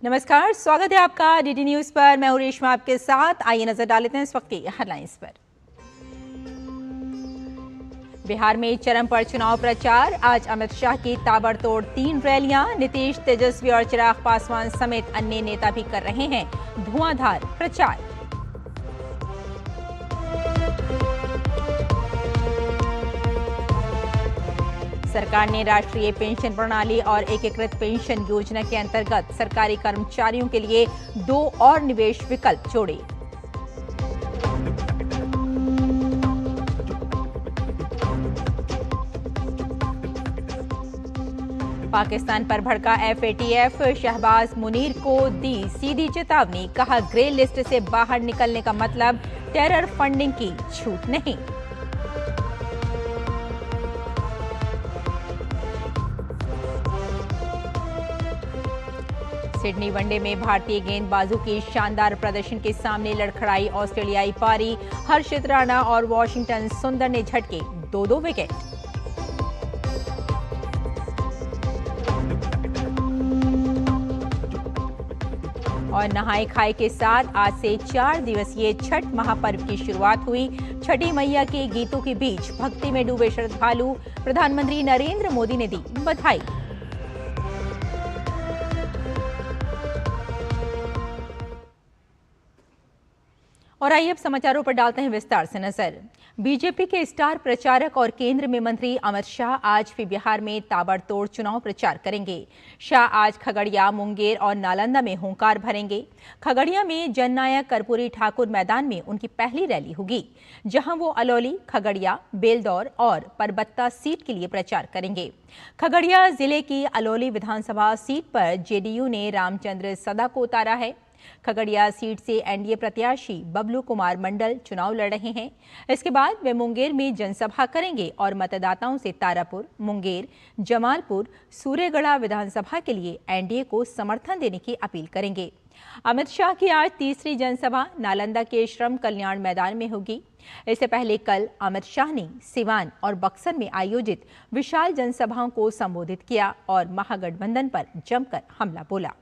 नमस्कार, स्वागत है आपका डीडी न्यूज पर। मैं हूं रेशमा आपके साथ। आइए नजर डाल लेते हैं इस वक्त की हेडलाइंस पर। बिहार में चरम पर चुनाव प्रचार। आज अमित शाह की ताबड़तोड़ 3 रैलियां। नीतीश, तेजस्वी और चिराग पासवान समेत अन्य नेता भी कर रहे हैं धुआंधार प्रचार। सरकार ने राष्ट्रीय पेंशन प्रणाली और एकीकृत पेंशन योजना के अंतर्गत सरकारी कर्मचारियों के लिए 2 और निवेश विकल्प जोड़े। पाकिस्तान पर भड़का FATF। शहबाज मुनीर को दी सीधी चेतावनी। कहा, ग्रे लिस्ट से बाहर निकलने का मतलब टेरर फंडिंग की छूट नहीं। सिडनी वनडे में भारतीय गेंदबाजों की शानदार प्रदर्शन के सामने लड़खड़ाई ऑस्ट्रेलियाई पारी। हर्षित राणा और वॉशिंगटन सुंदर ने झटके 2-2 विकेट। और नहाए खाए के साथ आज से 4 दिवसीय छठ महापर्व की शुरुआत हुई। छठी मैया के गीतों के बीच भक्ति में डूबे श्रद्धालु। प्रधानमंत्री नरेंद्र मोदी ने दी बधाई। और आइए अब समाचारों पर डालते हैं विस्तार से नजर। बीजेपी के स्टार प्रचारक और केंद्र में मंत्री अमित शाह आज भी बिहार में ताबड़तोड़ चुनाव प्रचार करेंगे। शाह आज खगड़िया, मुंगेर और नालंदा में हुंकार भरेंगे। खगड़िया में जननायक कर्पूरी ठाकुर मैदान में उनकी पहली रैली होगी, जहां वो अलौली, खगड़िया, बेलदौर और परबत्ता सीट के लिए प्रचार करेंगे। खगड़िया जिले की अलौली विधानसभा सीट पर जेडीयू ने रामचंद्र सदा को उतारा है। खगड़िया सीट से एनडीए प्रत्याशी बबलू कुमार मंडल चुनाव लड़ रहे हैं। इसके बाद वे मुंगेर में जनसभा करेंगे और मतदाताओं से तारापुर, मुंगेर, जमालपुर, सूर्यगढ़ा विधानसभा के लिए एनडीए को समर्थन देने की अपील करेंगे। अमित शाह की आज तीसरी जनसभा नालंदा के श्रम कल्याण मैदान में होगी। इससे पहले कल अमित शाह ने सिवान और बक्सर में आयोजित विशाल जनसभाओं को संबोधित किया और महागठबंधन पर जमकर हमला बोला।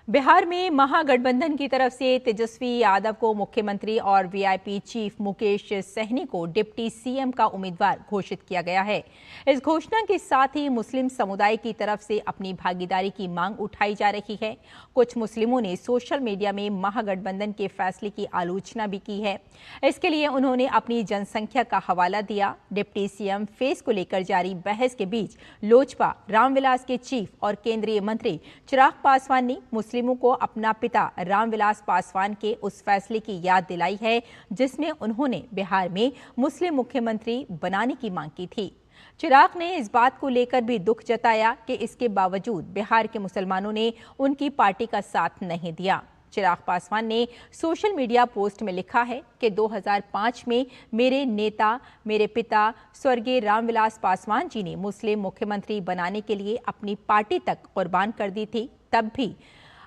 बिहार में महागठबंधन की तरफ से तेजस्वी यादव को मुख्यमंत्री और वीआईपी चीफ मुकेश सहनी को डिप्टी सीएम का उम्मीदवार घोषित किया गया है। इस घोषणा के साथ ही मुस्लिम समुदाय की तरफ से अपनी भागीदारी की मांग उठाई जा रही है। कुछ मुस्लिमों ने सोशल मीडिया में महागठबंधन के फैसले की आलोचना भी की है। इसके लिए उन्होंने अपनी जनसंख्या का हवाला दिया। डिप्टी सीएम फेस को लेकर जारी बहस के बीच लोजपा, रामविलास के चीफ और केंद्रीय मंत्री चिराग पासवान ने मुस्लिमों को अपना पिता रामविलास पासवान के उस फैसले की याद दिलाई है, जिसमें उन्होंने बिहार में मुस्लिम मुख्यमंत्री बनाने की मांग की थी। चिराग ने इस बात को लेकर भी दुख जताया कि इसके बावजूद बिहार के मुसलमानों ने उनकी पार्टी का साथ नहीं दिया। चिराग पासवान ने सोशल मीडिया पोस्ट में लिखा है कि 2005 में मेरे नेता, मेरे पिता स्वर्गीय रामविलास पासवान जी ने मुस्लिम मुख्यमंत्री बनाने के लिए अपनी पार्टी तक कुर्बान कर दी थी। तब भी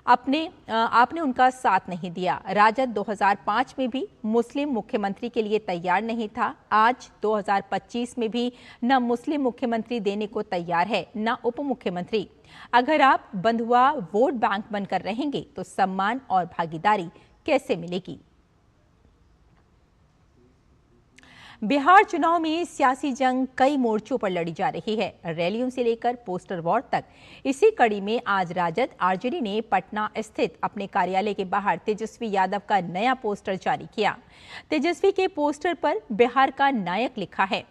आपने उनका साथ नहीं दिया। राजद 2005 में भी मुस्लिम मुख्यमंत्री के लिए तैयार नहीं था। आज 2025 में भी न मुस्लिम मुख्यमंत्री देने को तैयार है, न उप मुख्यमंत्री। अगर आप बंधुआ वोट बैंक बनकर रहेंगे तो सम्मान और भागीदारी कैसे मिलेगी? बिहार चुनाव में सियासी जंग कई मोर्चों पर लड़ी जा रही है, रैलियों से लेकर पोस्टर वॉर तक। इसी कड़ी में आज राजद आरजेडी ने पटना स्थित अपने कार्यालय के बाहर तेजस्वी यादव का नया पोस्टर जारी किया। तेजस्वी के पोस्टर पर बिहार का नायक लिखा है।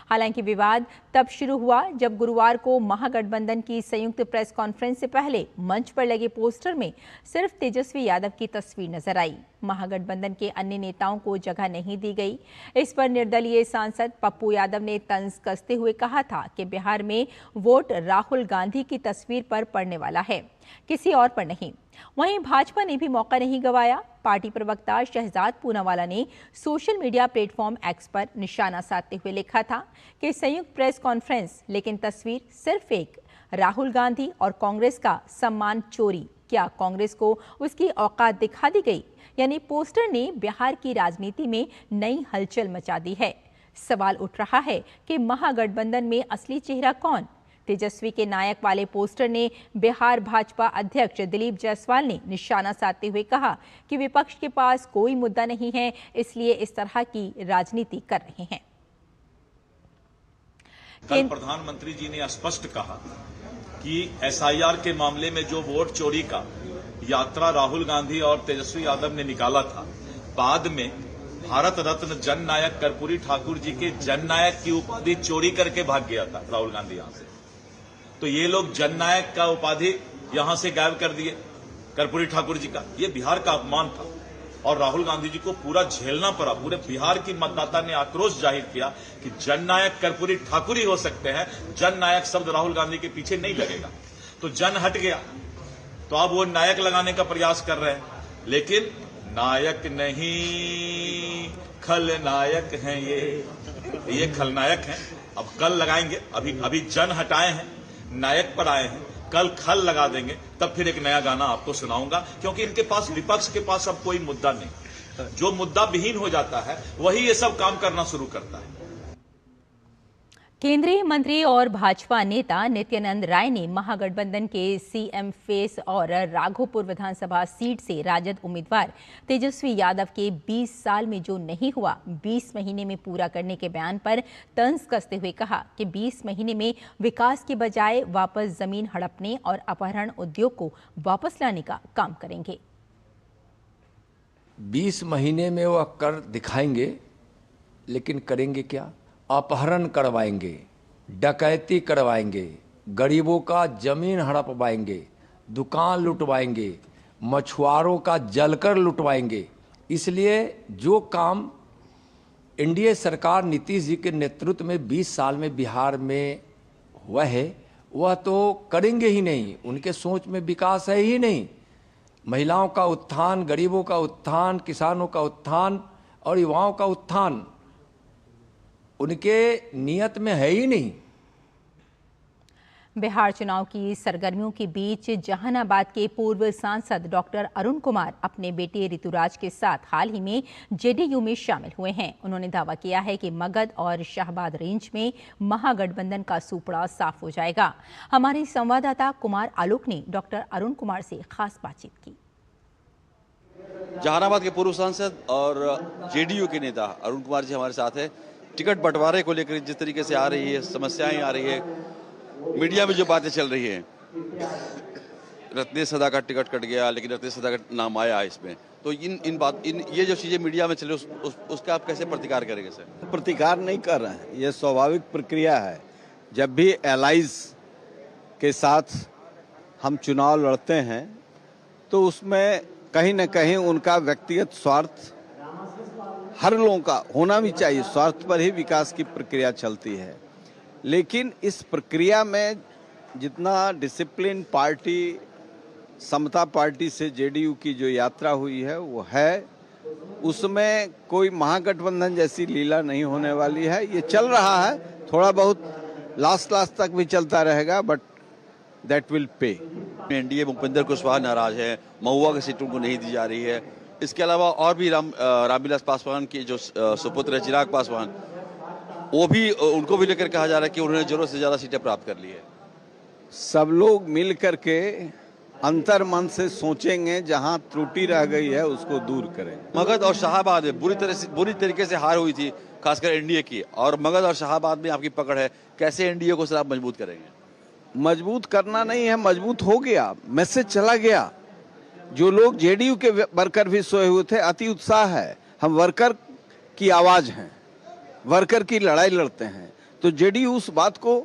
हालांकि विवाद तब शुरू हुआ जब गुरुवार को महागठबंधन की संयुक्त प्रेस कॉन्फ्रेंस से पहले मंच पर लगे पोस्टर में सिर्फ तेजस्वी यादव की तस्वीर नजर आई। महागठबंधन के अन्य नेताओं को जगह नहीं दी गई। इस पर निर्दलीय सांसद पप्पू यादव ने तंज कसते हुए कहा था कि बिहार में वोट राहुल गांधी की तस्वीर पर पड़ने वाला है, किसी और पर नहीं। वहीं भाजपा ने भी मौका नहीं गंवाया। पार्टी प्रवक्ता शहजाद पूनावाला ने सोशल मीडिया प्लेटफॉर्म एक्स पर निशाना साधते हुए लिखा था कि संयुक्त प्रेस कॉन्फ्रेंस, लेकिन तस्वीर सिर्फ एक राहुल गांधी और कांग्रेस का सम्मान चोरी। क्या कांग्रेस को उसकी औकात दिखा दी गई? यानी पोस्टर ने बिहार की राजनीति में नई हलचल मचा दी है। सवाल उठ रहा है कि महागठबंधन में असली चेहरा कौन? तेजस्वी के नायक वाले पोस्टर ने बिहार भाजपा अध्यक्ष दिलीप जायसवाल ने निशाना साधते हुए कहा कि विपक्ष के पास कोई मुद्दा नहीं है, इसलिए इस तरह की राजनीति कर रहे हैं। कल प्रधानमंत्री जी ने स्पष्ट कहा कि एसआईआर के मामले में जो वोट चोरी का यात्रा राहुल गांधी और तेजस्वी यादव ने निकाला था, बाद में भारत रत्न जननायक कर्पूरी ठाकुर जी के जननायक की उपाधि चोरी करके भाग गया था राहुल गांधी यहां से। तो ये लोग जननायक का उपाधि यहां से गायब कर दिए कर्पूरी ठाकुर जी का। ये बिहार का अपमान था और राहुल गांधी जी को पूरा झेलना पड़ा। पूरे बिहार की मतदाता ने आक्रोश जाहिर किया कि जननायक कर्पूरी ठाकुर ही हो सकते हैं, जननायक शब्द राहुल गांधी के पीछे नहीं लगेगा। तो जन हट गया, तो अब वो नायक लगाने का प्रयास कर रहे हैं, लेकिन नायक नहीं खलनायक हैं ये खलनायक हैं। अब कल लगाएंगे, अभी जन हटाए हैं, नायक पर आए हैं, कल खल लगा देंगे, तब फिर एक नया गाना आपको सुनाऊंगा, क्योंकि इनके पास, विपक्ष के पास अब कोई मुद्दा नहीं। जो मुद्दा विहीन हो जाता है वही ये सब काम करना शुरू करता है। केंद्रीय मंत्री और भाजपा नेता नित्यानंद राय ने महागठबंधन के सीएम फेस और राघोपुर विधानसभा सीट से राजद उम्मीदवार तेजस्वी यादव के 20 साल में जो नहीं हुआ 20 महीने में पूरा करने के बयान पर तंज कसते हुए कहा कि 20 महीने में विकास के बजाय वापस जमीन हड़पने और अपहरण उद्योग को वापस लाने का काम करेंगे। 20 महीने में वह कर दिखाएंगे, लेकिन करेंगे क्या? अपहरण करवाएंगे, डकैती करवाएंगे, गरीबों का जमीन हड़पवाएंगे, दुकान लुटवाएंगे, मछुआरों का जलकर लुटवाएंगे। इसलिए जो काम एनडीए सरकार नीतीश जी के नेतृत्व में 20 साल में बिहार में हुआ है, वह तो करेंगे ही नहीं। उनके सोच में विकास है ही नहीं। महिलाओं का उत्थान, गरीबों का उत्थान, किसानों का उत्थान और युवाओं का उत्थान उनके नियत में है ही नहीं। बिहार चुनाव की सरगर्मियों के बीच जहानाबाद के पूर्व सांसद डॉक्टर अरुण कुमार अपने बेटे ऋतुराज के साथ हाल ही में जेडीयू में शामिल हुए हैं। उन्होंने दावा किया है कि मगध और शाहबाद रेंज में महागठबंधन का सुपड़ा साफ हो जाएगा। हमारे संवाददाता कुमार आलोक ने डॉक्टर अरुण कुमार से खास बातचीत की। जहानाबाद के पूर्व सांसद और जेडीयू के नेता अरुण कुमार जी हमारे साथ है। टिकट बंटवारे को लेकर जिस तरीके से आ रही है, समस्याएं आ रही है, मीडिया में जो बातें चल रही है, रत्नेश सदा का टिकट कट गया, लेकिन रत्नेश सदा का नाम आया इसमें, तो ये जो चीजें मीडिया में चले उसका आप कैसे प्रतिकार करेंगे सर? प्रतिकार नहीं कर रहे हैं, ये स्वाभाविक प्रक्रिया है। जब भी एलाइज के साथ हम चुनाव लड़ते हैं तो उसमें कहीं न कहीं उनका व्यक्तिगत स्वार्थ हर लोगों का होना भी चाहिए। स्वार्थ पर ही विकास की प्रक्रिया चलती है, लेकिन इस प्रक्रिया में जितना डिसिप्लिन पार्टी, समता पार्टी से जेडीयू की जो यात्रा हुई है वो है, उसमें कोई महागठबंधन जैसी लीला नहीं होने वाली है। ये चल रहा है, थोड़ा बहुत लास्ट तक भी चलता रहेगा, but that will pay. NDA Bhupendra Kushwaha नाराज है, महुआ की सीट उनको नहीं दी जा रही है। इसके अलावा और भी रामविलास पासवान के जो सुपुत्र है चिराग पासवान, वो भी, उनको भी लेकर कहा जा रहा है कि उन्होंने जरूरत से ज्यादा सीटें प्राप्त कर ली है। सब लोग मिल करके अंतर मन से सोचेंगे, जहां त्रुटि रह गई है उसको दूर करें। मगध और शाहबाद में बुरी तरीके से हार हुई थी, खासकर एनडीए की, और मगध और शाहबाद में आपकी पकड़ है। कैसे एनडीए को सर आप मजबूत करेंगे? मजबूत करना नहीं है, मजबूत हो गया, मैसेज चला गया। जो लोग जेडीयू के वर्कर भी सोए हुए थे, अति उत्साह है। हम वर्कर की आवाज हैं, वर्कर की लड़ाई लड़ते हैं, तो जेडीयू उस बात को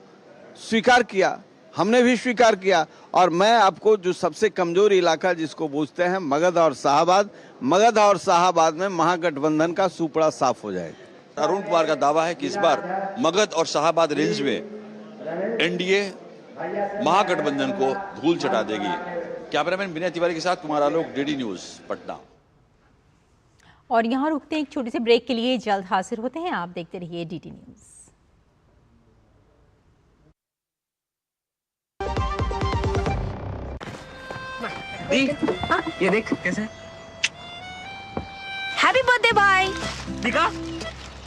स्वीकार किया, हमने भी स्वीकार किया। और मैं आपको जो सबसे कमजोर इलाका जिसको पूछते हैं मगध और शाहबाद में महागठबंधन का सुपड़ा साफ हो जाएगा। अरुण कुमार का दावा है कि इस बार मगध और शाहबाद रेंज में एनडीए महागठबंधन को धूल चटा देगी। कैमरामैन विनय तिवारी के साथ कुमार आलोक, डीडी न्यूज, पटना। और यहाँ रुकते हैं एक छोटे से ब्रेक के लिए, जल्द हाजिर होते हैं। आप देखते रहिए डीडी न्यूज। ये देख कैसे। हैप्पी बर्थडे भाई। दिखा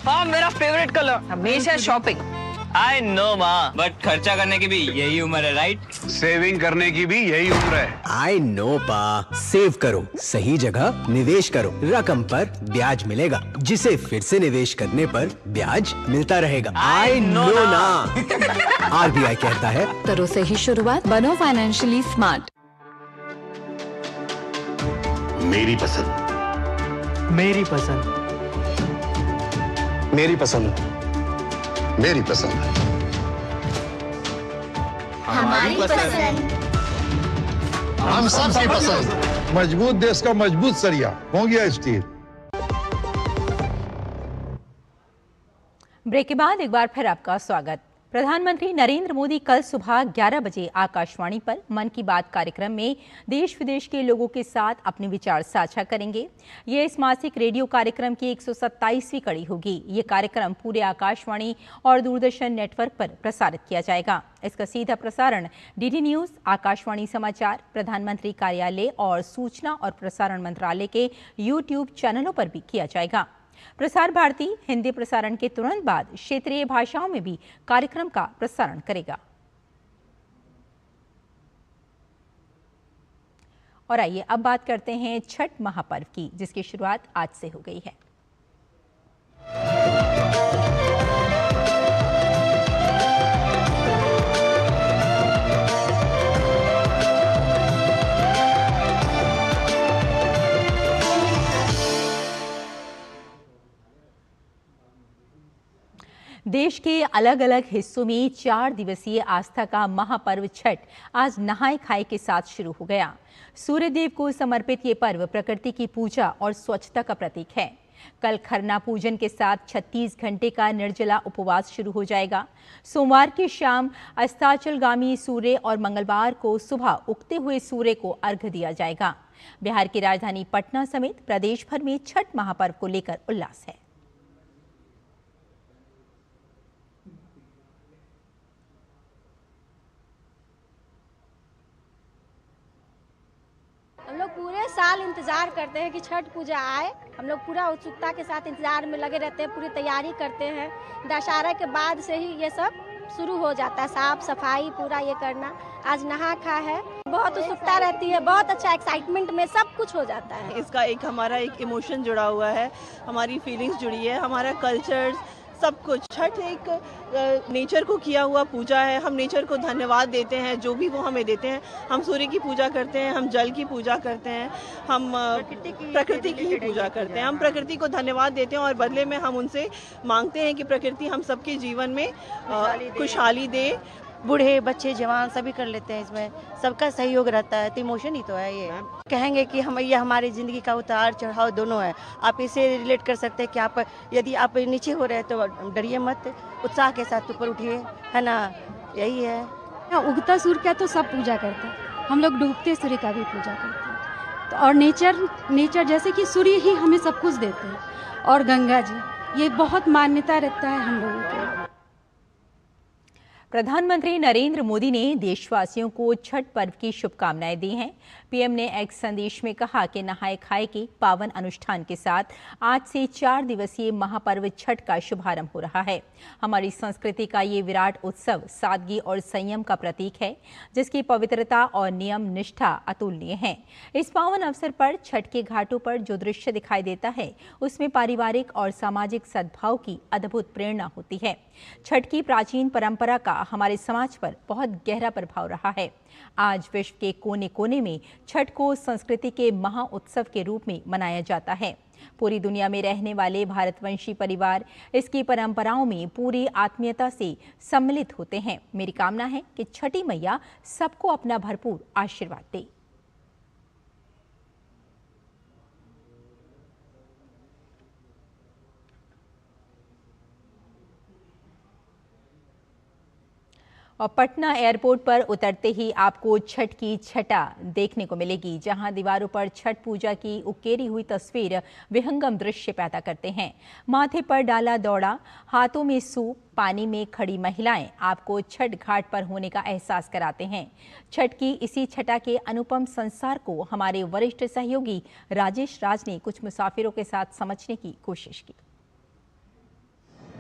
हाँ मेरा फेवरेट कलर, हमेशा शॉपिंग। आई नो माँ, बट खर्चा करने की भी यही उम्र है, राइट? सेविंग करने की भी यही उम्र है। आई नो पा, सेव करो, सही जगह निवेश करो, रकम पर ब्याज मिलेगा, जिसे फिर से निवेश करने पर ब्याज मिलता रहेगा। आई नो ना। RBI कहता है, करो सही शुरुआत, बनो फाइनेंशियली स्मार्ट। मेरी पसंद, मेरी पसंद, मेरी पसंद, मेरी पसंद, हमारी पसंद, हम सबकी पसंद। मजबूत देश का मजबूत सरिया हो गया स्टील। ब्रेक के बाद एक बार फिर आपका स्वागत। प्रधानमंत्री नरेंद्र मोदी कल सुबह 11 बजे आकाशवाणी पर मन की बात कार्यक्रम में देश विदेश के लोगों के साथ अपने विचार साझा करेंगे। ये इस मासिक रेडियो कार्यक्रम की 127वीं कड़ी होगी। ये कार्यक्रम पूरे आकाशवाणी और दूरदर्शन नेटवर्क पर प्रसारित किया जाएगा। इसका सीधा प्रसारण DD न्यूज, आकाशवाणी समाचार, प्रधानमंत्री कार्यालय और सूचना और प्रसारण मंत्रालय के YouTube चैनलों पर भी किया जाएगा। प्रसार भारती हिंदी प्रसारण के तुरंत बाद क्षेत्रीय भाषाओं में भी कार्यक्रम का प्रसारण करेगा। और आइए अब बात करते हैं छठ महापर्व की, जिसकी शुरुआत आज से हो गई है। देश के अलग अलग हिस्सों में 4 दिवसीय आस्था का महापर्व छठ आज नहाय खाए के साथ शुरू हो गया। सूर्यदेव को समर्पित ये पर्व प्रकृति की पूजा और स्वच्छता का प्रतीक है। कल खरना पूजन के साथ 36 घंटे का निर्जला उपवास शुरू हो जाएगा। सोमवार की शाम अस्ताचलगामी सूर्य और मंगलवार को सुबह उगते हुए सूर्य को अर्घ्य दिया जाएगा। बिहार की राजधानी पटना समेत प्रदेश भर में छठ महापर्व को लेकर उल्लास है। हम लोग पूरे साल इंतजार करते हैं कि छठ पूजा आए। हम लोग पूरा उत्सुकता के साथ इंतजार में लगे रहते हैं, पूरी तैयारी करते हैं। दशहरा के बाद से ही ये सब शुरू हो जाता है, साफ सफाई पूरा ये करना। आज नहा खा है, बहुत उत्सुकता रहती है, बहुत अच्छा एक्साइटमेंट में सब कुछ हो जाता है। इसका एक हमारा एक इमोशन जुड़ा हुआ है, हमारी फीलिंग्स जुड़ी है, हमारा कल्चर सब कुछ। छठ एक नेचर को किया हुआ पूजा है। हम नेचर को धन्यवाद देते हैं जो भी वो हमें देते हैं। हम सूर्य की पूजा करते हैं, हम जल की पूजा करते हैं, हम प्रकृति की ही पूजा करते हैं। हम प्रकृति को धन्यवाद देते हैं और बदले में हम उनसे मांगते हैं कि प्रकृति हम सबके जीवन में खुशहाली दे। बूढ़े बच्चे जवान सभी कर लेते हैं, इसमें सबका सहयोग रहता है, तो इमोशन ही तो है ये। कहेंगे कि हम ये हमारी ज़िंदगी का उतार चढ़ाव दोनों है। आप इसे रिलेट कर सकते हैं कि आप यदि आप नीचे हो रहे हैं तो डरिए मत, उत्साह के साथ ऊपर उठिए, है ना, यही है। उगता सूर्य का तो सब पूजा करते हैं, हम लोग डूबते सूर्य का भी पूजा करते हैं। तो और नेचर जैसे कि सूर्य ही हमें सब कुछ देते हैं, और गंगा जी, ये बहुत मान्यता रहता है हम लोगों को। प्रधानमंत्री नरेंद्र मोदी ने देशवासियों को छठ पर्व की शुभकामनाएं दी हैं। पीएम ने एक्स संदेश में कहा कि नहाय खाए के पावन अनुष्ठान के साथ आज से 4 दिवसीय महापर्व छठ का शुभारंभ हो रहा है। हमारी संस्कृति का ये विराट उत्सव सादगी और संयम का प्रतीक है, जिसकी पवित्रता और नियम निष्ठा अतुलनीय है। इस पावन अवसर पर छठ के घाटों पर जो दृश्य दिखाई देता है, उसमें पारिवारिक और सामाजिक सद्भाव की अद्भुत प्रेरणा होती है। छठ की प्राचीन परंपरा का हमारे समाज पर बहुत गहरा प्रभाव रहा है। आज विश्व के कोने कोने में छठ को संस्कृति के महा उत्सव के रूप में मनाया जाता है। पूरी दुनिया में रहने वाले भारतवंशी परिवार इसकी परंपराओं में पूरी आत्मीयता से सम्मिलित होते हैं। मेरी कामना है कि छठी मैया सबको अपना भरपूर आशीर्वाद दे। और पटना एयरपोर्ट पर उतरते ही आपको छठ की छटा देखने को मिलेगी, जहां दीवारों पर छठ पूजा की उकेरी हुई तस्वीर विहंगम दृश्य पैदा करते हैं। माथे पर डाला दौड़ा, हाथों में सूप, पानी में खड़ी महिलाएं आपको छठ घाट पर होने का एहसास कराते हैं। छठ की इसी छटा के अनुपम संसार को हमारे वरिष्ठ सहयोगी राजेश राज ने कुछ मुसाफिरों के साथ समझने की कोशिश की।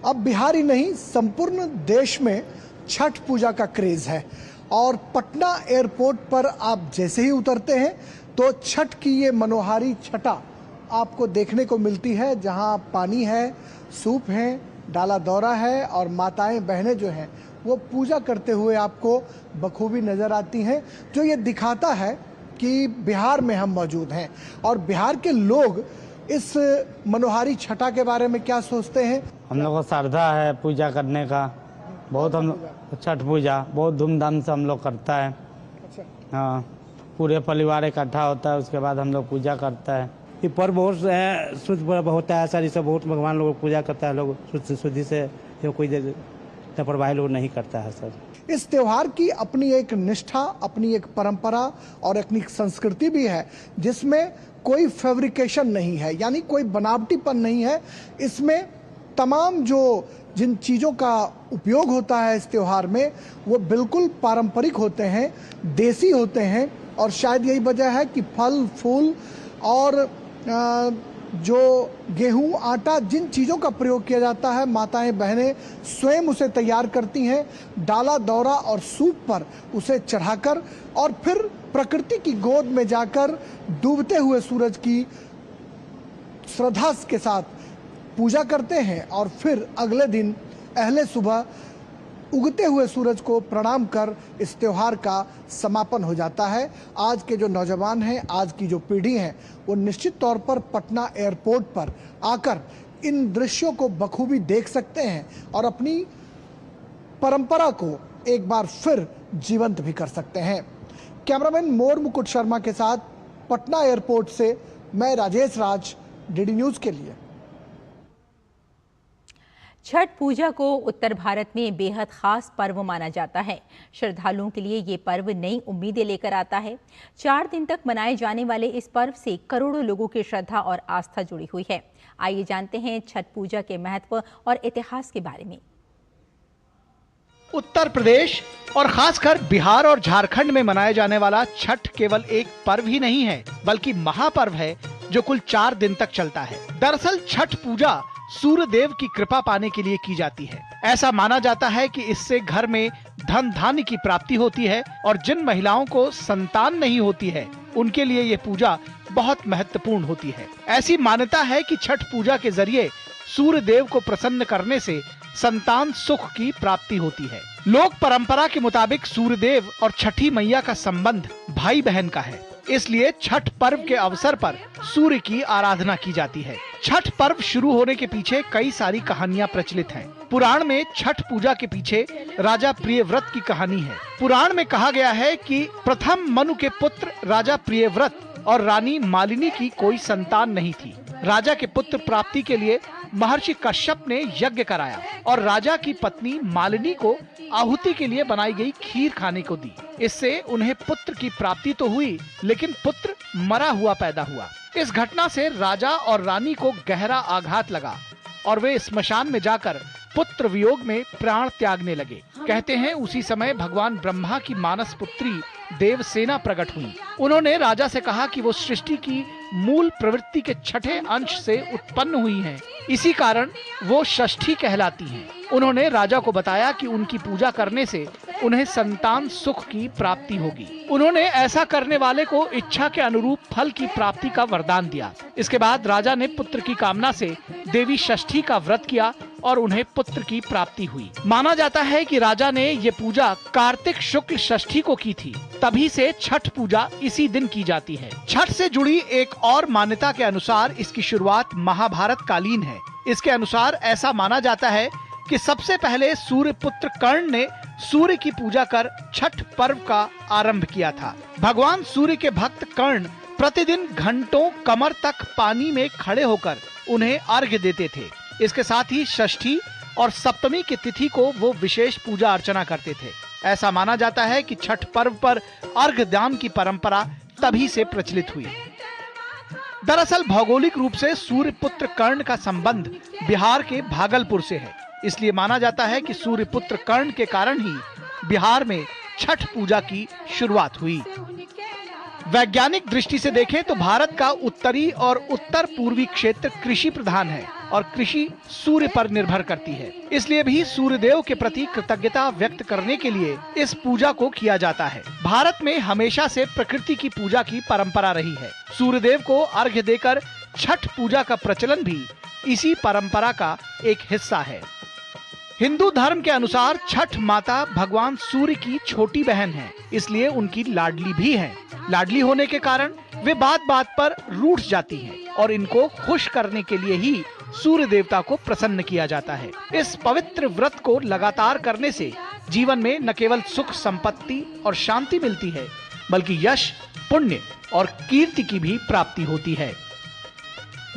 अब बिहार ही नहीं संपूर्ण देश में छठ पूजा का क्रेज है और पटना एयरपोर्ट पर आप जैसे ही उतरते हैं तो छठ की ये मनोहारी छटा आपको देखने को मिलती है, जहां पानी है, सूप है, डाला दौरा है और माताएं बहनें जो हैं वो पूजा करते हुए आपको बखूबी नज़र आती हैं, जो ये दिखाता है कि बिहार में हम मौजूद हैं। और बिहार के लोग इस मनोहारी छटा के बारे में क्या सोचते हैं? हम लोग को श्रद्धा है पूजा करने का, बहुत हम छठ पूजा बहुत धूमधाम से हम लोग करता है। हाँ, पूरे परिवार इकट्ठा होता है, उसके बाद हम लोग पूजा करता है। ये पर्व बहुत शुद्ध पर्व होता है सर, इसे बहुत भगवान लोग पूजा करता है, लोग शुद्धि से कोई लापरवाही लोग नहीं करता है सर। इस त्योहार की अपनी एक निष्ठा, अपनी एक परंपरा और अपनी एक संस्कृति भी है, जिसमें कोई फैब्रिकेशन नहीं है, यानी कोई बनावटीपन नहीं है। इसमें तमाम जिन चीज़ों का उपयोग होता है इस त्योहार में वो बिल्कुल पारंपरिक होते हैं, देसी होते हैं। और शायद यही वजह है कि फल फूल और जो गेहूं आटा जिन चीज़ों का प्रयोग किया जाता है, माताएं बहनें स्वयं उसे तैयार करती हैं, डाला दौरा और सूप पर उसे चढ़ाकर और फिर प्रकृति की गोद में जाकर डूबते हुए सूरज की श्रद्धा के साथ पूजा करते हैं और फिर अगले दिन अहले सुबह उगते हुए सूरज को प्रणाम कर इस त्योहार का समापन हो जाता है। आज के जो नौजवान हैं, आज की जो पीढ़ी है, वो निश्चित तौर पर पटना एयरपोर्ट पर आकर इन दृश्यों को बखूबी देख सकते हैं और अपनी परंपरा को एक बार फिर जीवंत भी कर सकते हैं। कैमरामैन मोर मुकुट शर्मा के साथ पटना एयरपोर्ट से मैं राजेश राज, डीडी न्यूज़ के लिए। छठ पूजा को उत्तर भारत में बेहद खास पर्व माना जाता है। श्रद्धालुओं के लिए ये पर्व नई उम्मीदें लेकर आता है। 4 दिन तक मनाए जाने वाले इस पर्व से करोड़ों लोगों की श्रद्धा और आस्था जुड़ी हुई है। आइए जानते हैं छठ पूजा के महत्व और इतिहास के बारे में। उत्तर प्रदेश और खासकर बिहार और झारखंड में मनाया जाने वाला छठ केवल एक पर्व ही नहीं है, बल्कि महापर्व है जो कुल 4 दिन तक चलता है। दरअसल छठ पूजा सूर्य देव की कृपा पाने के लिए की जाती है। ऐसा माना जाता है कि इससे घर में धन धान्य की प्राप्ति होती है और जिन महिलाओं को संतान नहीं होती है उनके लिए ये पूजा बहुत महत्वपूर्ण होती है। ऐसी मान्यता है कि छठ पूजा के जरिए सूर्य देव को प्रसन्न करने से संतान सुख की प्राप्ति होती है। लोक परंपरा के मुताबिक सूर्य देव और छठी मैया का संबंध भाई बहन का है, इसलिए छठ पर्व के अवसर पर सूर्य की आराधना की जाती है। छठ पर्व शुरू होने के पीछे कई सारी कहानियां प्रचलित हैं। पुराण में छठ पूजा के पीछे राजा प्रियव्रत की कहानी है। पुराण में कहा गया है कि प्रथम मनु के पुत्र राजा प्रियव्रत और रानी मालिनी की कोई संतान नहीं थी। राजा के पुत्र प्राप्ति के लिए महर्षि कश्यप ने यज्ञ कराया और राजा की पत्नी मालिनी को आहुति के लिए बनाई गई खीर खाने को दी। इससे उन्हें पुत्र की प्राप्ति तो हुई, लेकिन पुत्र मरा हुआ पैदा हुआ। इस घटना से राजा और रानी को गहरा आघात लगा और वे स्मशान में जाकर पुत्र वियोग में प्राण त्यागने लगे। कहते हैं उसी समय भगवान ब्रह्मा की मानस पुत्री देवसेना प्रकट हुई। उन्होंने राजा से कहा कि वो सृष्टि की मूल प्रवृत्ति के छठे अंश से उत्पन्न हुई हैं, इसी कारण वो षष्ठी कहलाती हैं। उन्होंने राजा को बताया कि उनकी पूजा करने से उन्हें संतान सुख की प्राप्ति होगी। उन्होंने ऐसा करने वाले को इच्छा के अनुरूप फल की प्राप्ति का वरदान दिया। इसके बाद राजा ने पुत्र की कामना से देवी षष्ठी का व्रत किया और उन्हें पुत्र की प्राप्ति हुई। माना जाता है कि राजा ने ये पूजा कार्तिक शुक्ल षष्ठी को की थी, तभी से छठ पूजा इसी दिन की जाती है। छठ से जुड़ी एक और मान्यता के अनुसार इसकी शुरुआत महाभारत कालीन है। इसके अनुसार ऐसा माना जाता है कि सबसे पहले सूर्य पुत्र कर्ण ने सूर्य की पूजा कर छठ पर्व का आरंभ किया था। भगवान सूर्य के भक्त कर्ण प्रतिदिन घंटों कमर तक पानी में खड़े होकर उन्हें अर्घ्य देते थे। इसके साथ ही षष्ठी और सप्तमी की तिथि को वो विशेष पूजा अर्चना करते थे। ऐसा माना जाता है कि छठ पर्व पर अर्घ्य दान की परंपरा तभी से प्रचलित हुई। दरअसल भौगोलिक रूप से सूर्य पुत्र कर्ण का संबंध बिहार के भागलपुर से है, इसलिए माना जाता है कि सूर्य पुत्र कर्ण के कारण ही बिहार में छठ पूजा की शुरुआत हुई। वैज्ञानिक दृष्टि से देखें तो भारत का उत्तरी और उत्तर पूर्वी क्षेत्र कृषि प्रधान है और कृषि सूर्य पर निर्भर करती है। इसलिए भी सूर्यदेव के प्रति कृतज्ञता व्यक्त करने के लिए इस पूजा को किया जाता है। भारत में हमेशा से प्रकृति की पूजा की परंपरा रही है। सूर्यदेव को अर्घ्य देकर छठ पूजा का प्रचलन भी इसी परंपरा का एक हिस्सा है। हिंदू धर्म के अनुसार छठ माता भगवान सूर्य की छोटी बहन है, इसलिए उनकी लाडली भी है। लाडली होने के कारण वे बात बात पर रूठ जाती हैं और इनको खुश करने के लिए ही सूर्य देवता को प्रसन्न किया जाता है। इस पवित्र व्रत को लगातार करने से जीवन में न केवल सुख संपत्ति और शांति मिलती है, बल्कि यश, पुण्य और कीर्ति की भी प्राप्ति होती है।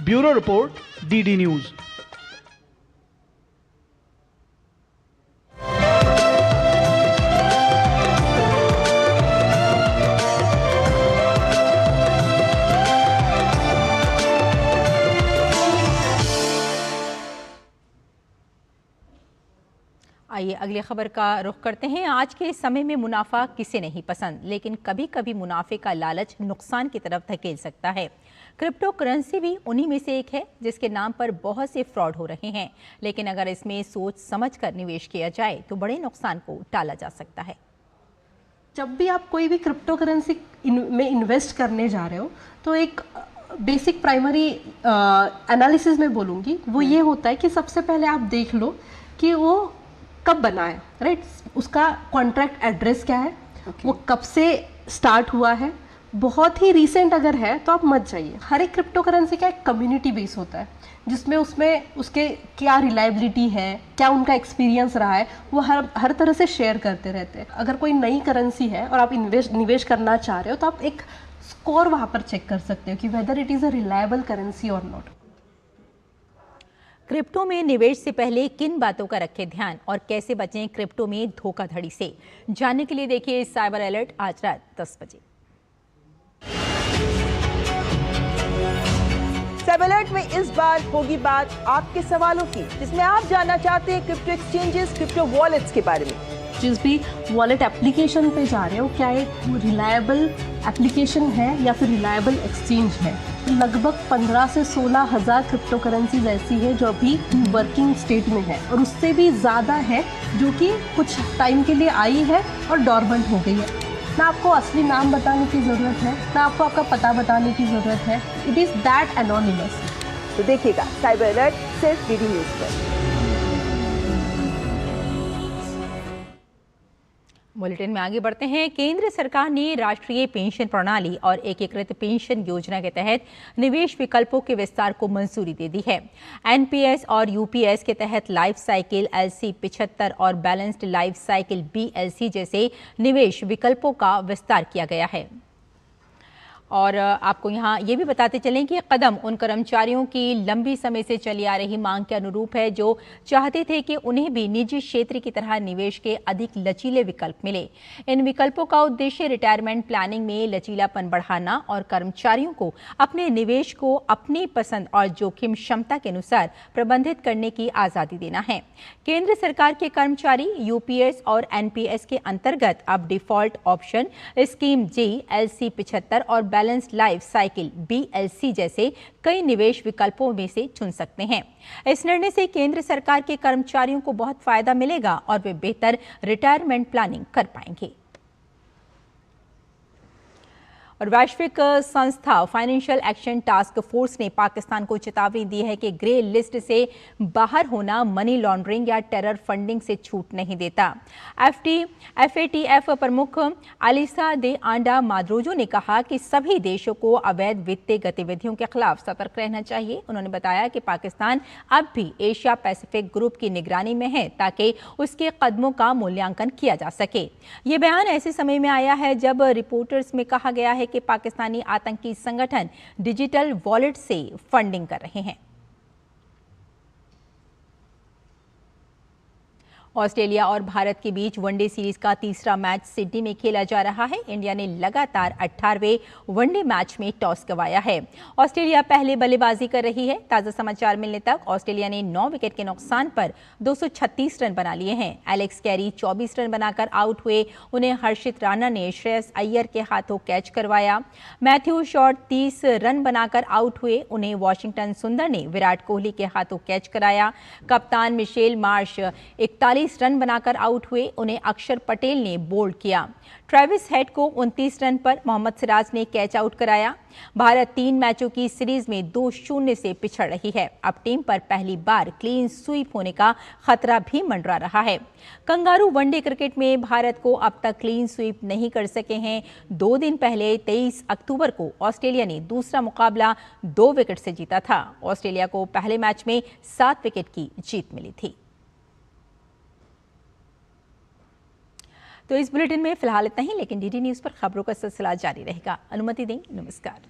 Bureau report, DD news. आइए अगली खबर का रुख करते हैं। आज के समय में मुनाफा किसे नहीं पसंद, लेकिन कभी कभी मुनाफे का लालच नुकसान की तरफ धकेल सकता है। क्रिप्टो करेंसी भी उन्हीं में से एक है जिसके नाम पर बहुत से फ्रॉड हो रहे हैं, लेकिन अगर इसमें सोच समझकर निवेश किया जाए तो बड़े नुकसान को टाला जा सकता है। जब भी आप कोई भी क्रिप्टो करेंसी में इन्वेस्ट करने जा रहे हो तो एक बेसिक प्राइमरी एनालिसिस में बोलूँगी वो ये होता है कि सबसे पहले आप देख लो कि वो कब बना है, राइट? उसका कॉन्ट्रैक्ट एड्रेस क्या है, वो कब से स्टार्ट हुआ है। बहुत ही रीसेंट अगर है तो आप मत जाइए। हर एक क्रिप्टो करेंसी का एक कम्युनिटी बेस होता है जिसमें उसके क्या रिलायबिलिटी है, क्या उनका एक्सपीरियंस रहा है, वो हर तरह से शेयर करते रहते हैं। अगर कोई नई करेंसी है और आप निवेश करना चाह रहे हो तो आप एक स्कोर वहाँ पर चेक कर सकते हो कि whether it is a reliable currency और नॉट। क्रिप्टो में निवेश से पहले किन बातों का रखें ध्यान और कैसे बचें क्रिप्टो में धोखाधड़ी से, जानने के लिए देखिए साइबर अलर्ट आज रात 10 बजे। साइबर अलर्ट में इस बार होगी बात आपके सवालों की, जिसमें आप जानना चाहते हैं क्रिप्टो एक्सचेंजेस, क्रिप्टो वॉलेट्स के बारे में। जिस भी वॉलेट एप्लीकेशन पे जा रहे हो क्या एक रिलायबल एप्लीकेशन है या फिर रिलायबल एक्सचेंज है। लगभग 15 से 16 हज़ार क्रिप्टो करेंसीज ऐसी है जो अभी वर्किंग स्टेट में है और उससे भी ज़्यादा है जो कि कुछ टाइम के लिए आई है और डॉर्मेंट हो गई है। ना आपको असली नाम बताने की ज़रूरत है, ना आपको आपका पता बताने की ज़रूरत है। It is that anonymous. तो देखिएगा साइबर अलर्ट सिर्फ डीडी न्यूज़ पर। बुलेटिन में आगे बढ़ते हैं। केंद्र सरकार ने राष्ट्रीय पेंशन प्रणाली और एकीकृत पेंशन योजना के तहत निवेश विकल्पों के विस्तार को मंजूरी दे दी है। एनपीएस और यूपीएस के तहत लाइफ साइकिल LC 75 और बैलेंस्ड लाइफ साइकिल BLC जैसे निवेश विकल्पों का विस्तार किया गया है। और आपको यहाँ ये भी बताते चलें कि कदम उन कर्मचारियों की लंबी समय से चली आ रही मांग के अनुरूप है जो चाहते थे कि उन्हें भी निजी क्षेत्र की तरह निवेश के अधिक लचीले विकल्प मिले। इन विकल्पों का उद्देश्य रिटायरमेंट प्लानिंग में लचीलापन बढ़ाना और कर्मचारियों को अपने निवेश को अपनी पसंद और जोखिम क्षमता के अनुसार प्रबंधित करने की आज़ादी देना है। केंद्र सरकार के कर्मचारी यूपीएस और एनपीएस के अंतर्गत अब default option scheme J LC 75 और बैलेंस्ड लाइफ साइकिल BLC जैसे कई निवेश विकल्पों में से चुन सकते हैं। इस निर्णय से केंद्र सरकार के कर्मचारियों को बहुत फायदा मिलेगा और वे बेहतर रिटायरमेंट प्लानिंग कर पाएंगे। और वैश्विक संस्था फाइनेंशियल एक्शन टास्क फोर्स ने पाकिस्तान को चेतावनी दी है कि ग्रे लिस्ट से बाहर होना मनी लॉन्ड्रिंग या टेरर फंडिंग से छूट नहीं देता। FATF प्रमुख अलीसा दे आंडा माद्रोजो ने कहा कि सभी देशों को अवैध वित्तीय गतिविधियों के खिलाफ सतर्क रहना चाहिए। उन्होंने बताया कि पाकिस्तान अब भी एशिया पैसिफिक ग्रुप की निगरानी में है ताकि उसके कदमों का मूल्यांकन किया जा सके। ये बयान ऐसे समय में आया है जब रिपोर्टर्स में कहा गया है कि पाकिस्तानी आतंकी संगठन डिजिटल वॉलेट से फंडिंग कर रहे हैं। ऑस्ट्रेलिया और भारत के बीच वनडे सीरीज का तीसरा मैच सिडनी में खेला जा रहा है। इंडिया ने लगातार 18वें वनडे मैच में टॉस गंवाया है। ऑस्ट्रेलिया पहले बल्लेबाजी कर रही है। ताजा समाचार मिलने तक ऑस्ट्रेलिया ने 9 विकेट के नुकसान पर 236 रन बना लिए हैं। एलेक्स कैरी 24 रन बनाकर आउट हुए। उन्हें हर्षित राणा ने श्रेयस अय्यर के हाथों कैच करवाया। मैथ्यू शॉर्ट 30 रन बनाकर आउट हुए। उन्हें वॉशिंगटन सुंदर ने विराट कोहली के हाथों कैच कराया। कप्तान मिशेल मार्श 41 रन बनाकर आउट हुए। उन्हें अक्षर पटेल ने बोल्ड किया। ट्रेविस हेड को 29 रन पर मोहम्मद सिराज ने कैच आउट कराया। भारत 3 मैचों की सीरीज में 2-0 से पिछड़ रही है। अब टीम पर पहली बार क्लीन स्वीप होने का खतरा भी मंडरा रहा है। कंगारू वनडे क्रिकेट में भारत को अब तक क्लीन स्वीप नहीं कर सके हैं। 2 दिन पहले 23 अक्टूबर को ऑस्ट्रेलिया ने दूसरा मुकाबला 2 विकेट से जीता था। ऑस्ट्रेलिया को पहले मैच में 7 विकेट की जीत मिली थी। तो इस बुलेटिन में फिलहाल इतना ही, लेकिन डीडी न्यूज पर खबरों का सिलसिला जारी रहेगा। अनुमति दें, नमस्कार।